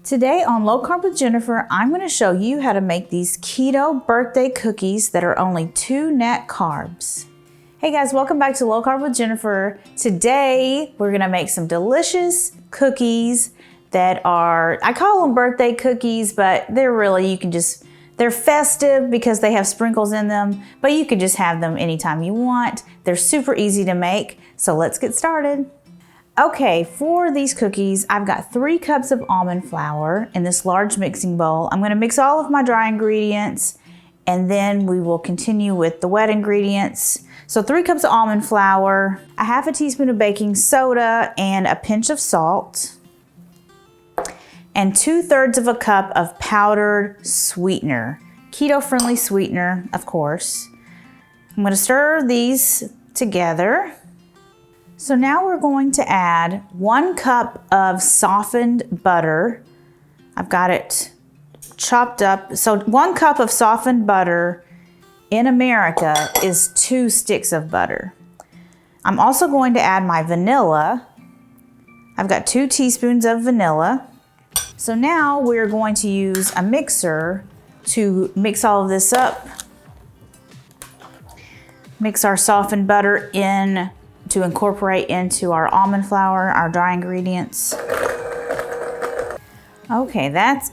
Today on Low Carb with Jennifer, I'm going to show you how to make these keto birthday cookies that are only 2 net carbs. Hey guys, welcome back to Low Carb with Jennifer. Today we're going to make some delicious cookies that are, I call them birthday cookies, but they're really, they're festive because they have sprinkles in them, but you can just have them anytime you want. They're super easy to make, so let's get started. Okay, for these cookies, I've got 3 cups of almond flour in this large mixing bowl. I'm gonna mix all of my dry ingredients and then we will continue with the wet ingredients. So 3 cups of almond flour, a half a teaspoon of baking soda and a pinch of salt, and 2/3 of a cup of powdered sweetener, keto-friendly sweetener, of course. I'm gonna stir these together. So now we're going to add 1 cup of softened butter. I've got it chopped up. So 1 cup of softened butter in America is 2 sticks of butter. I'm also going to add my vanilla. I've got 2 teaspoons of vanilla. So now we're going to use a mixer to mix all of this up. Mix our softened butter in to incorporate into our almond flour, our dry ingredients. Okay, that's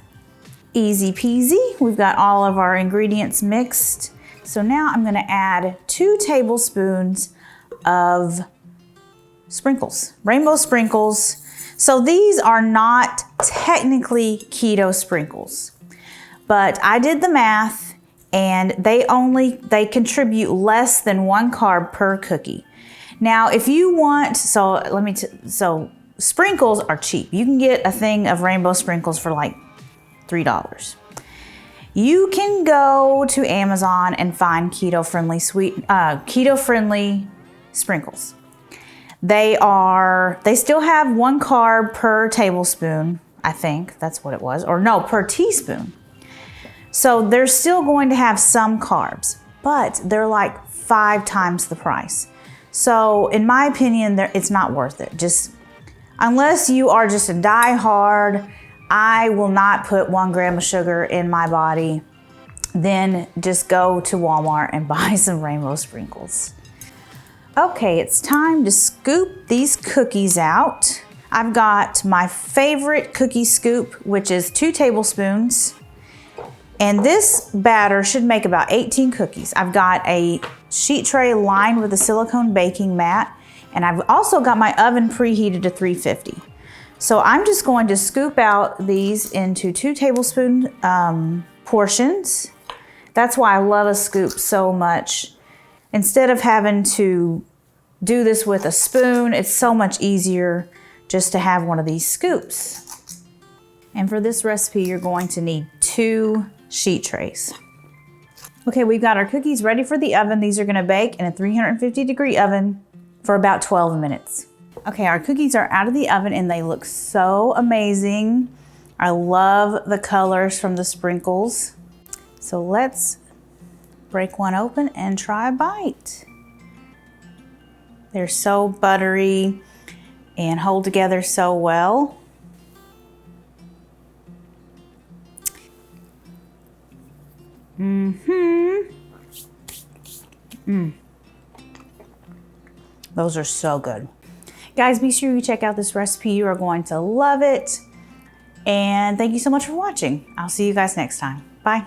easy peasy. We've got all of our ingredients mixed. So now I'm gonna add 2 tablespoons of sprinkles, rainbow sprinkles. So these are not technically keto sprinkles, but I did the math and they contribute less than 1 carb per cookie. Now, if you want, so sprinkles are cheap. You can get a thing of rainbow sprinkles for like $3. You can go to Amazon and find keto-friendly sprinkles. They still have 1 carb per tablespoon, I think that's what it was, or no, per teaspoon. So they're still going to have some carbs, but they're like 5 times the price. So in my opinion, it's not worth it. Just unless you are just a die-hard, I will not put 1 gram of sugar in my body, then just go to Walmart and buy some rainbow sprinkles. Okay, it's time to scoop these cookies out. I've got my favorite cookie scoop, which is 2 tablespoons. And this batter should make about 18 cookies. I've got a sheet tray lined with a silicone baking mat, and I've also got my oven preheated to 350. So I'm just going to scoop out these into 2 tablespoon portions. That's why I love a scoop so much. Instead of having to do this with a spoon, it's so much easier just to have one of these scoops. And for this recipe, you're going to need 2 sheet trays. Okay, we've got our cookies ready for the oven. These are gonna bake in a 350-degree oven for about 12 minutes. Okay, our cookies are out of the oven and they look so amazing. I love the colors from the sprinkles. So let's break one open and try a bite. They're so buttery and hold together so well. Those are so good. Guys, be sure you check out this recipe. You are going to love it. And thank you so much for watching. I'll see you guys next time. Bye.